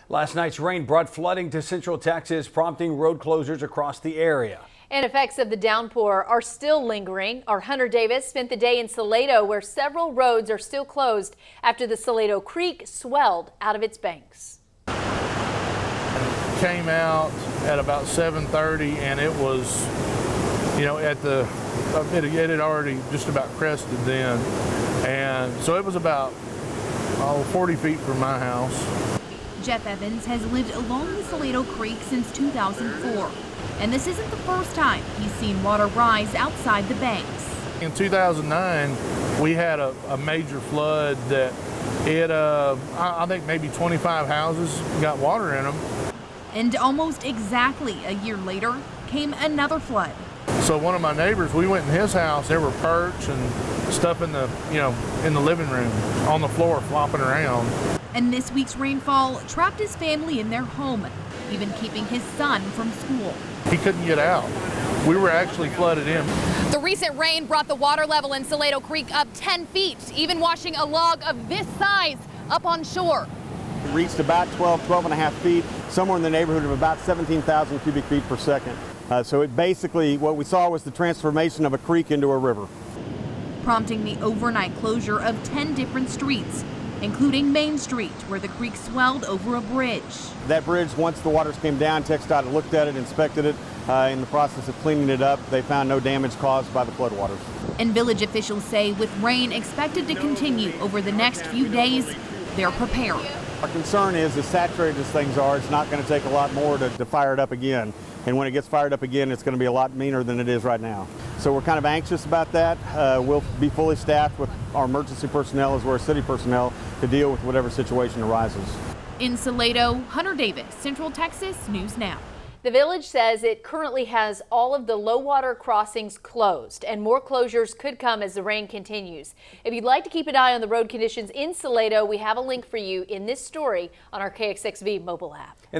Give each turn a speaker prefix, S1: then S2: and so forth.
S1: Last night's rain brought flooding to central Texas, prompting road closures across the area.
S2: And effects of the downpour are still lingering. Our Hunter Davis spent the day in Salado, where several roads are still closed after the Salado Creek swelled out of its banks.
S3: Came out at about 7:30, and it was, it had already just about crested then, and so it was about 40 feet from my house.
S4: Jeff Evans has lived along the Salado Creek since 2004, and this isn't the first time he's seen water rise outside the banks.
S3: In 2009, we had a major flood that I think maybe 25 houses got water in them.
S4: And almost exactly a year later came another flood.
S3: So one of my neighbors, we went in his house. There were perch and stuff in the living room, on the floor, flopping around.
S4: And this week's rainfall trapped his family in their home, even keeping his son from school.
S3: He couldn't get out. We were actually flooded in.
S5: The recent rain brought the water level in Salado Creek up 10 feet, even washing a log of this size up on shore.
S6: It reached about 12 and a half feet, somewhere in the neighborhood of about 17,000 cubic feet per second. So it basically, what we saw was the transformation of a creek into a river.
S4: Prompting the overnight closure of 10 different streets, including Main Street, where the creek swelled over a bridge.
S6: That bridge, once the waters came down, TxDOT looked at it, inspected it. In the process of cleaning it up, they found no damage caused by the floodwaters.
S4: And village officials say with rain expected to continue over the next few days, they're prepared.
S6: Our concern is, as saturated as things are, it's not going to take a lot more to fire it up again. And when it gets fired up again, it's going to be a lot meaner than it is right now. So we're kind of anxious about that. We'll be fully staffed with our emergency personnel as well as city personnel to deal with whatever situation arises.
S4: In Salado, Hunter Davis, Central Texas News Now.
S2: The village says it currently has all of the low water crossings closed, and more closures could come as the rain continues. If you'd like to keep an eye on the road conditions in Salado, we have a link for you in this story on our KXXV mobile app.